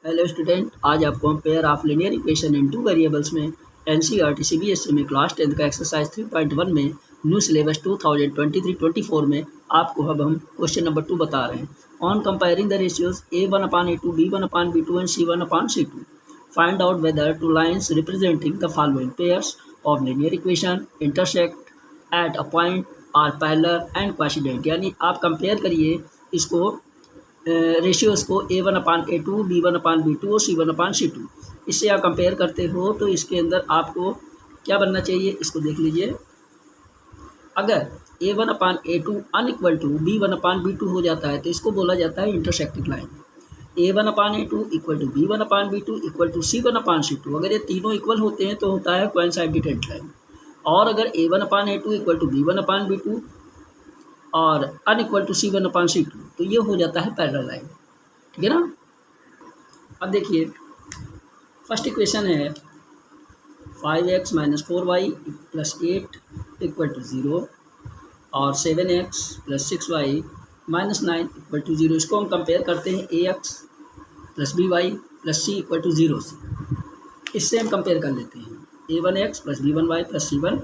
Hello student, आज आपको हम pair of linear equation in two variables में एनसीईआरटी सीबीएसई में क्लास 10 का एक्सरसाइज 3.1 में न्यू सिलेबस 2023-24 में आपको अब हम क्वेश्चन नंबर 2 बता रहे हैं। On comparing the ratios a1/a2, b1/b2 and c1/c2, find out whether two lines representing the following pairs of linear equation intersect at a point are parallel and coincident. यानी आप compare करिए इसको ratios को a1/a2, b1/b2 और c1/c2। इससे आप compare करते हो तो इसके अंदर आपको क्या बनना चाहिए, इसको देख लीजिए। अगर a1/a2 अनइक्वल टू b1/b2 हो जाता है तो इसको बोला जाता है intersecting line. a1/a2 equal to b1/b2 equal to c1/c2, अगर ये तीनों इक्वल होते हैं तो होता है कोइंसाइडेंट लाइन। और अगर a1/a2 इक्वल टू b1/b2 और अनइक्वल टू c1/c2 तो ये हो जाता है पैरेलल लाइन। ठीक है ना। अब देखिए फर्स्ट इक्वेशन है 5x - 4y + 8 = 0 और 7x + 6y - 9 = 0। इसको हम कंपेयर करते हैं ax + by + c = 0 से। इससे हम कंपेयर कर लेते हैं a1x + b1y + c1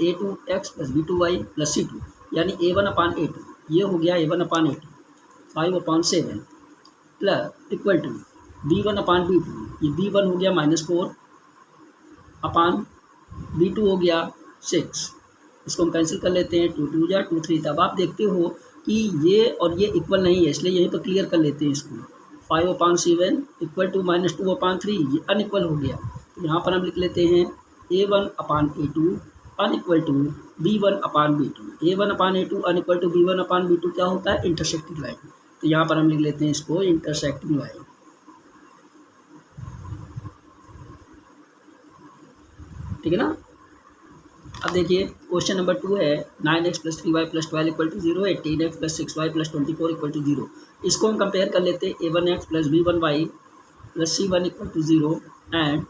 a2x + b2y + c2, यानी a1/a2 ये हो गया a1/a2 5/7 plus equal to b1/b2, ये b1 हो गया -4/b2 हो गया 6। इसको हम कैंसिल कर लेते हैं, 2 2 जा 2 3। तब आप देखते हो कि ये और ये इक्वल नहीं है, इसलिए यहीं पर क्लियर कर लेते हैं इसको। 5/7 इक्वल टू -2/3, ये अनइक्वल हो गया। तो यहाँ पर हम लिख लेते हैं a1/a2 unequal to b1/b2। a1/a2 unequal to b1/b2 क्या होता है, इंटरसेक्टिंग लाइन। तो यहाँ पर हम लिख लेते हैं इसको इंटरसेक्टिंग लाइन। ठीक है ना। अब देखिए क्वेश्चन नंबर 2 है 9x + 3y + 12 = 0, 18x + 6y + 24 = 0। इसको हम कंपेयर कर लेते हैं a1x + b1y + c1 = 0 and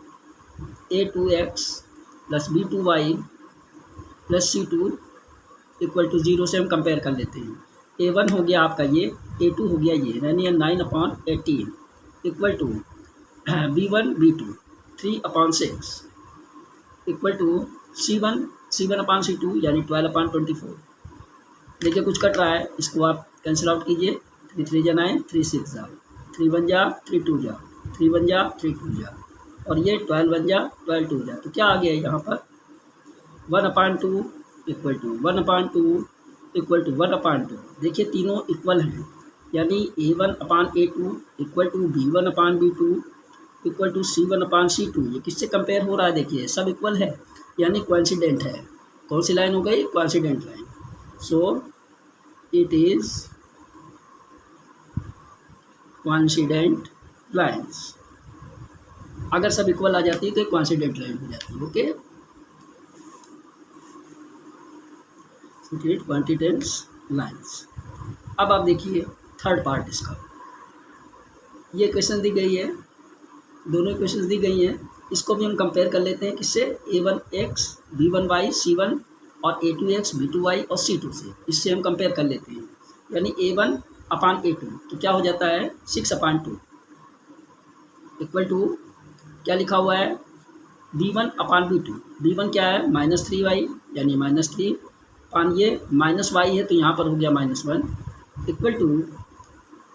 a2x + b2y + c2 = 0 से हम कंपेयर कर लेते हैं। a1 हो गया आपका ये, a2 हो गया ये, यानी 9/18 equal to b1 b2 3/6 equal to c1 c1/c2 यानी 12/24। देखिए कुछ कट रहा है, इसको आप कैंसिल आउट कीजिए। 3 3 जा 9, 3 6 जा 3 1 जा 3 2 जा 3 1 जा 3 2 जा और ये 12 1 जा 12 2 जा। तो क्या आ गया यहाँ पर 1/2 इक्वल टू 1/2 इक्वल टू 1/2। देखिए तीनों इक्वल हैं, यानी a1/a2 equal to b1/b2 equal to c1/c2। ये किससे कंपेयर हो रहा है, देखिए सब इक्वल है, यानी कोइंसिडेंट है। कौन सी लाइन हो गई, coincident line. So it is coincident lines. अगर सब इक्वल आ जाती है तो कोइंसिडेंट लाइन हो जाती है। Okay, coincident lines. अब आप देखिए थर्ड पार्ट इसका। ये क्वेश्चन दी गई है, दोनों इक्वेशंस दी गई हैं। इसको भी हम कंपेयर कर लेते हैं किससे, a1x b1y c1 और a2x b2y और c2 से। इससे हम कंपेयर कर लेते हैं, यानी a1/a2 तो क्या हो जाता है 6/2 इक्वल टू क्या लिखा हुआ है b1/b2। b1 क्या है -3y, यानी -3 पान ये -y है तो यहाँ पर हो गया -1 इक्वल टू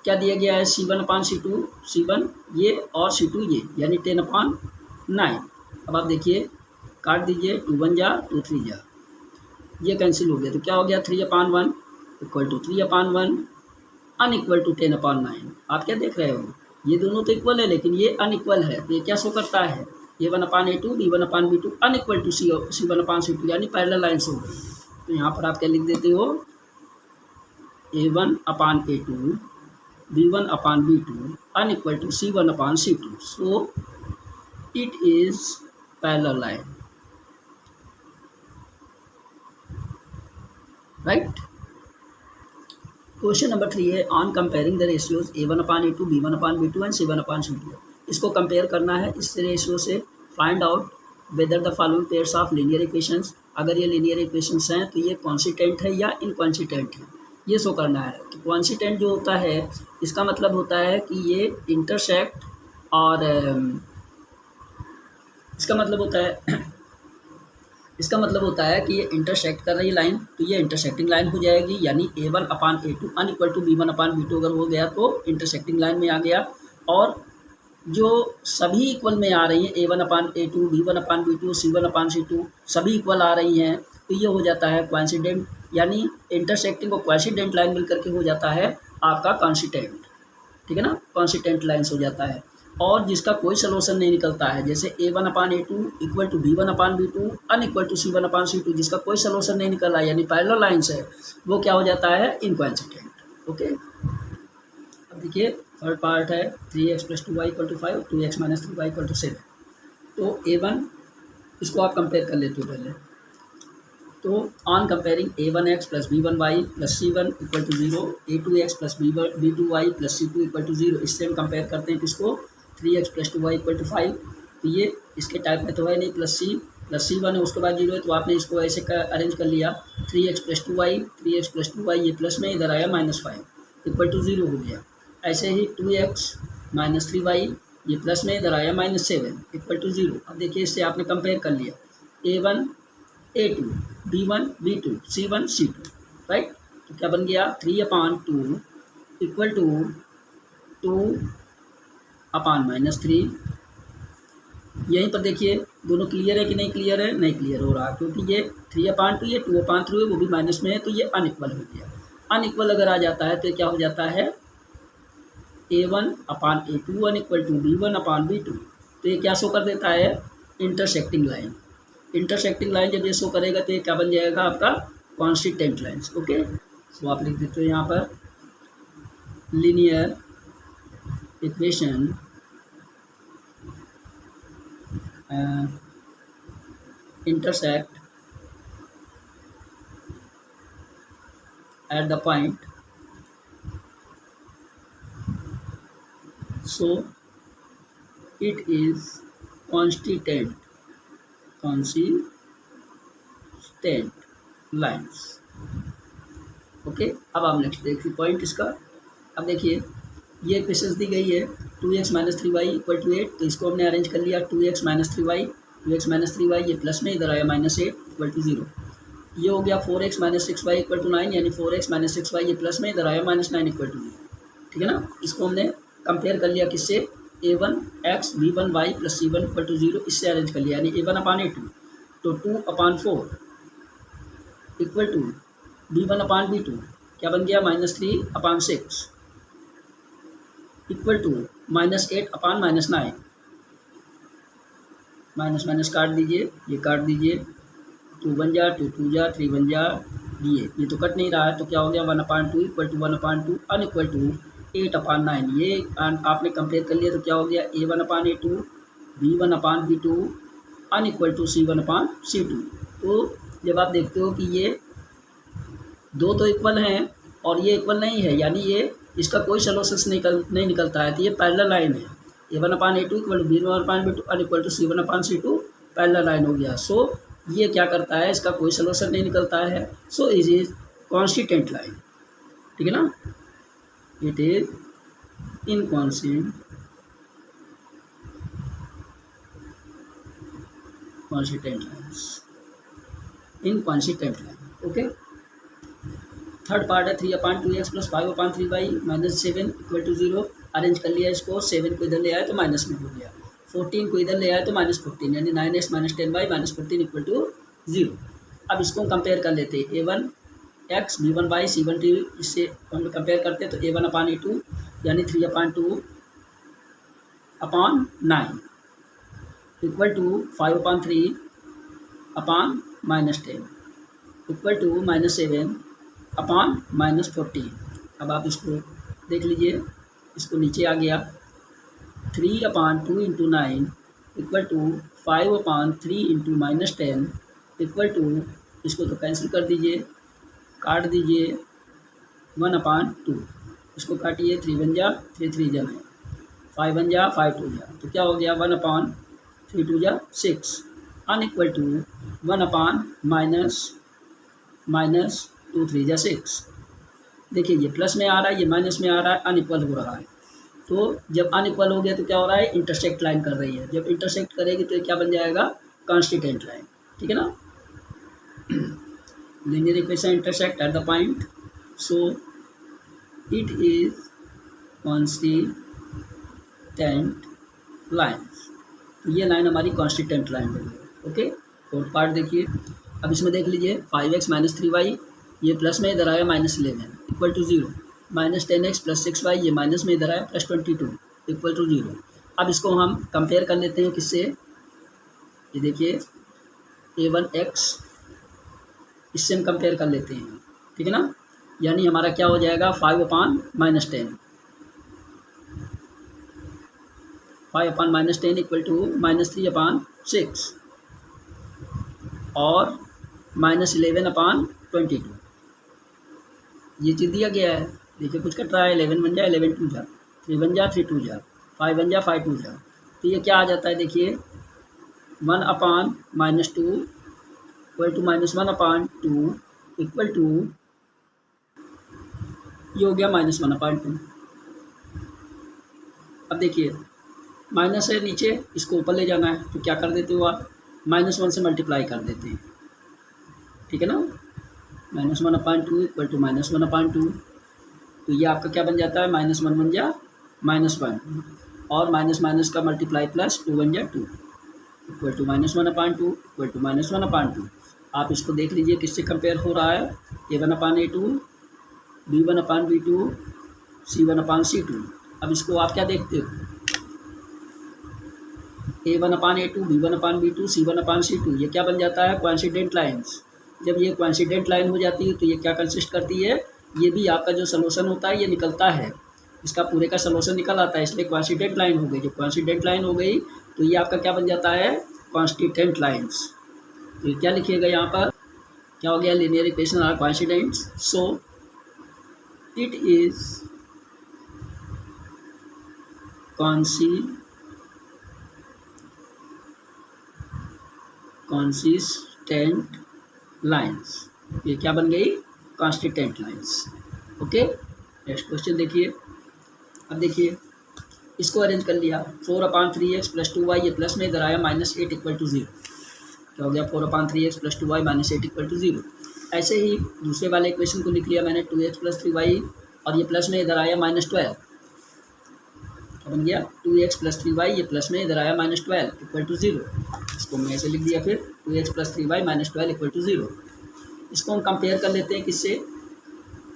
क्या दिया गया है c1/c2, c1 ये और c2 ये, यानी 10/9। अब आप देखिए काट दीजिए, 2 1 जा 2 3 जा, ये कैंसिल हो गया। तो क्या हो गया 3/1 इक्वल टू 3/1 अनइक्वल टू 10/9। आप क्या देख रहे हो, ये दोनों तो इक्वल है लेकिन ये अनइक्वल है। तो ये क्या शो करता है, a1/a2 b1/b2 unequal to c1/c2, यानी पैरेलल लाइन्स हो गई। तो यहाँ पर आप क्या लिख देते हो a1/a2 b1/b2 unequal to c1/c2, so it is parallel line, right? Question number 3 है on comparing the ratios a1/a2 b1/b2 and c1/c2। इसको कंपेयर करना है इस रेशियो से। Find out whether the following pairs of linear equations, अगर ये linear equations हैं तो ये कॉन्सिस्टेंट है या इनकॉन्सिस्टेंट है, ये शो करना है। तो कॉन्सिस्टेंट जो होता है इसका मतलब होता है कि ये इंटरसेक्ट और इसका मतलब होता है कि ये इंटरसेक्ट कर रही लाइन, तो ये इंटरसेक्टिंग लाइन हो जाएगी, यानी A1/A2 अनइक्वल टू B1/B2 अगर हो गया तो इंटरसेक्टिंग लाइन में आ गया। और जो सभी इक्वल में आ रही हैं A1/A2, B1/B2, C1/C2 सभी इक्वल आ रही हैं, तो ये हो जाता है कोइंसिडेंट, यानी इंटरसेक्टिंग और कोइंसिडेंट लाइन मिलकर के हो जाता है आपका कॉन्स्टिटेंट, ठीक है ना, कॉन्स्टिटेंट लाइन्स हो जाता है। और जिसका कोई सलूशन नहीं निकलता है, जैसे A1/A2 equal to B1/B2 unequal to C1/C2, जिसका कोई सलूशन नहीं निकल रहा है, यानी पैरेलल लाइन्स है, वो क्या हो जाता है, इनकोइंसिडेंट। ओके, अब देखिए थर्ड पार्ट है 3x + 2y = 5, 2x - 3y = 7। तो A1 इसको आप कंपेयर कर लेते हो पहले, तो on comparing A1x + B1y + C1 = 0, A2x + B2y + C2 = 0, इससे हम कंपेयर करते हैं किसको, 3x + 2y = 5। तो ये इसके टाइप में तो है नहीं, +C1 है, उसके बाद 0 है, तो आपने इसको ऐसे अरेंज कर लिया, 3x + 2y ये प्लस में इधर आया -5 = 0 हो गया। ऐसे ही 2x - 3y ये प्लस में इधर आया -7 = 0। अब देखिए इससे आपने कंपेयर कर लिया A1 A2 B1 B2 C1 C2, right. तो क्या बन गया, 3/2 = 2/-3। यहीं पर देखिए दोनों क्लियर है कि नहीं क्लियर है, नहीं क्लियर हो रहा, क्योंकि ये 3/2 ये 2/3 है, वो भी माइनस में है, तो ये अनइक्वल हो गया। अनइक्वल अगर आ जाता है तो क्या हो जाता है, A1/A2 अनइक्वल टू B1/B2, तो ये क्या शो कर देता है, इंटरसेक्टिंग लाइन। इंटरसेक्टिंग लाइन जब ये शो करेगा तो ये क्या बन जाएगा आपका, कॉन्स्टिटेंट लाइन्स। ओके, तो आप लिख देते हो यहाँ पर linear equation intersect at the point, so it is constant lines। Okay, अब हम नेक्स्ट देखिए पॉइंट इसका। अब देखिए ये इक्वेशंस दी गई है 2x - 3y = 8, तो इसको हमने अरेंज कर लिया 2x - 3y ये प्लस में इधर आया -8 = 0। ये हो गया 4x - 6y = 9, यानी 4x - 6y ये प्लस में इधर आया -9 = 0, ठीक है ना। इसको हमने कंपेयर कर लिया किससे, A1x B1y + C1 = 0, इससे अरेंज कर लिया, यानी A1/A2 तो 2/4 = B1/B2 क्या बन गया, -3/6 = -8/-9, माइनस काट दीजिए, ये काट दीजिए, 2 बन जा, 2 2 जा, 3 बन जा, ये तो कट नहीं रहा है, तो क्या हो गया 1/2 = 1/2 अनइक्वल टू 8/9। ये आपने कंपेयर कर लिया, तो क्या हो गया, A1/A2 B1/B2 unequal to C1/C2। तो जब आप देखते हो कि ये दो तो इक्वल हैं और ये इक्वल नहीं है, यानी ये इसका कोई सलूशन नहीं निकलता है, तो ये पैरेलल लाइन है। A1/A2 = B1/B2 unequal to C1/C2 parallel line हो गया। सो ये क्या करता है, इसका कोई सलूशन नहीं निकलता है, so it is consistent line, ठीक है ना, it is inconsistent lines, inconsistent line. Okay, third part है 3/2x + 5/3y - 7 = 0, अरेंज कर लिया इसको, 7 को इधर ले आया तो माइनस में हो गया, 14 को इधर ले आया तो -14, यानी 9x - 10y - 14 = 0। अब इसको कंपेयर कर लेते हैं, A1x B1y C1 t, इससे हम कंपेयर करते हैं, तो A1/A2 यानी 3/2/9 = 5/3/-10 = -7/-14। अब आप इसको देख लीजिए, इसको नीचे आ गया, 3/2 × 9 = 5/3 × -10 = इसको तो कैंसिल कर दीजिए, काट दीजिए 1/2, इसको काटिए, 3 बन जा, 3 3 जा 9, 5 बन जा, 5 2 जा, तो क्या हो गया 1/3 2 जा 6 अनइक्वल टू 1/- 2 3 जा 6। देखिए ये प्लस में आ रहा है, ये माइनस में आ रहा है, अनइक्वल हो रहा है। तो जब अनइक्वल हो गया तो क्या हो रहा है, इंटरसेक्ट लाइन कर रही है, जब इंटरसेक्ट करेगी तो क्या बन जाएगा, कॉन्स्टिट्यूएंट लाइन, ठीक है ना। linear equation intersect at the point, so it is consistent lines। तो ये लाइन हमारी कॉन्स्टिट्यूएंट लाइन बनी। ओके, फोर्थ पार्ट देखिए। अब इसमें देख लीजिए 5x माइनस 3y, ये प्लस में इधर आया -11 equal to 0, -10x plus 6y, ये माइनस में इधर आया +22 इक्वल टू 0। अब इसको हम कंपेयर कर लेते हैं किससे, ये देखिए a1x, इससे हम कंपेयर कर लेते हैं, ठीक है ना। यानी हमारा क्या हो जाएगा, 5/-10, 5/-10 इक्वल टू -3/6 और -11/22। ये चीज़ दिया गया है, देखिए कुछ कट रहा है, 11 बन जाए 11 2 जा, 3 बन जा 3 2 जा, 5 बन जा 5 2 जा। तो ये क्या आ जाता है, देखिए 1/-2 इक्वल टू -1/2 इक्वल टू, ये हो गया -1/2। अब देखिए माइनस है नीचे, इसको ऊपर ले जाना है, तो क्या कर देते हो आप, -1 से मल्टीप्लाई कर देते हैं, ठीक है ना। -1/2 इक्वल टू -1/2, तो ये आपका क्या बन जाता है, -1 बन जा -1 और माइनस का मल्टीप्लाई प्लस 2 बन जा 2 इक्वल टू -1/2 इक्वल टू -1/2। आप इसको देख लीजिए किससे कंपेयर हो रहा है, a1/a2, b1/b2, c1/c2। अब इसको आप क्या देखते हो, a1/a2, b1/b2, c1/c2, ये क्या बन जाता है, कोइंसिडेंट लाइंस। जब ये कोइंसिडेंट लाइन हो जाती है तो ये क्या कंसिस्ट करती है, ये भी आपका जो सलूशन होता है ये निकलता है, इसका पूरे का सलूशन निकल आता है, इसलिए कोइंसिडेंट लाइन हो गई। जब कोइंसिडेंट लाइन हो गई तो ये आपका क्या बन जाता है, कॉन्स्टिट्यूएंट लाइंस। तो ये क्या लिखिएगा यहाँ पर, क्या हो गया, linear equation are coincidents, so it is consistent lines. ये क्या बन गई, constituent lines. Okay, next question देखिए। अब देखिए इसको अरेंज कर लिया, 4/3x प्लस 2y, ये प्लस में इधर आया -8 इक्वल टू 0। क्या हो गया, 4/3x plus 2y -8 equal to 0। ऐसे ही दूसरे वाले इक्वेशन को लिख लिया मैंने, 2x प्लस 3y, और ये प्लस में इधर आया -12, क्या बन गया, 2x प्लस 3y, ये प्लस में इधर आया -12 इक्वल टू 0। इसको मैं ऐसे लिख दिया फिर, 2x plus 3y -12 equal to 0। इसको हम कंपेयर कर लेते हैं किससे,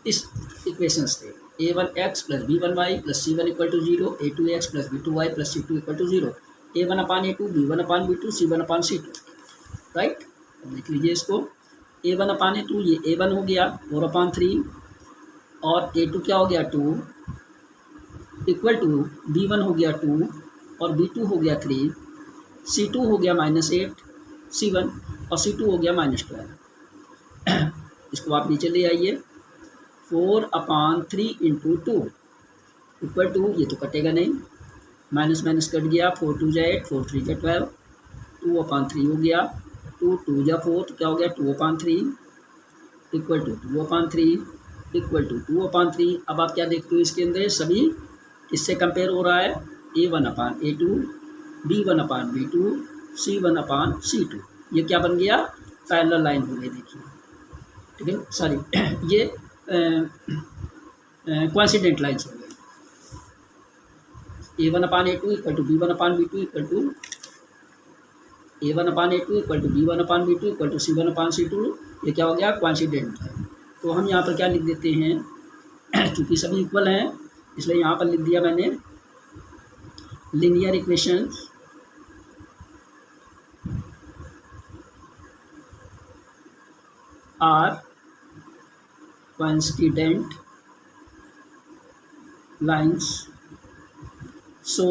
इस इक्वेशन से, a1x plus b1y plus c1 equal to 0, a2x plus b2y plus c2 equal to 0, a1/a2, b1/b2, c1/c2, right. लिख लीजिए इसको, a1/a2 ये a1 हो गया 4/3 और a2 क्या हो गया 2 इक्वल टू b1 हो गया 2 और b2 हो गया 3, c2 हो गया -8 c1 और c2 हो गया -12। इसको आप नीचे ले आइए, 4/3 इंटू 2 इक्वल टू, ये तो कटेगा नहीं, माइनस माइनस कट गया, 4 2 जा 8, 4 3 जा 12, 2/3 हो गया, 2 2 जा 4, तो क्या हो गया 2/3 इक्वल टू 2/3 इक्वल टू 2/3। अब आप क्या देखते हो इसके अंदर, सभी किससे कंपेयर हो रहा है, a1/a2, b1/b2, c1/c2। ये क्या बन गया, पैरेलल लाइन हो गई, देखिए, ठीक है, सॉरी ये कोइंसिडेंट लाइन्स हो गई। a1/a2 equal to b1/b2 equal to a1/a2 equal to b1/b2 equal to c1/c2। ये क्या हो गया, कोइंसिडेंट लाइन। तो हम यहाँ पर क्या लिख देते हैं, चूँकि सभी इक्वल हैं इसलिए यहाँ पर लिख दिया मैंने, linear equations are coincident lines, so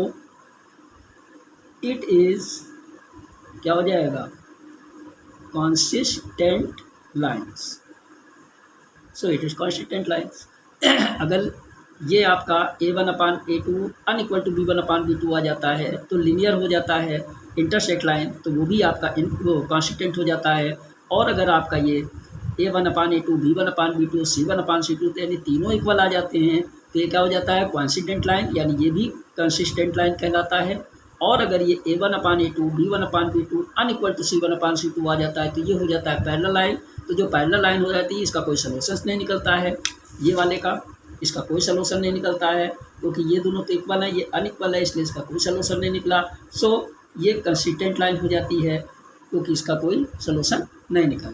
it is, क्या हो जाएगा, consistent lines, so it is consistent lines। अगर ये आपका a1/a2 अनइक्वल टू b1/b2 आ जाता है तो लीनियर हो जाता है, इंटरसेक्ट लाइन, तो वो भी आपका वो कॉन्स्टिट्यूएंट हो जाता है। और अगर आपका ये a1/a2, b1/b2, c1/c2, तो यानी तीनों इक्वल आ जाते हैं तो ये क्या हो जाता है, कोइंसिडेंट लाइन, यानी ये भी कंसिस्टेंट लाइन कहलाता है। और अगर ये A1/A2 B1/B2 unequal to C1/C2 आ जाता है तो ये हो जाता है पैरेलल लाइन। तो जो पैरेलल लाइन हो जाती है इसका कोई सलूशन नहीं निकलता है, ये वाले का इसका कोई सलूशन नहीं निकलता है, क्योंकि ये दोनों तो इक्वल है, ये अनइक्वल है, इसलिए इसका कोई सलूशन नहीं निकला। सो ये कंसिस्टेंट लाइन हो जाती है, क्योंकि इसका कोई सलूशन नहीं निकला।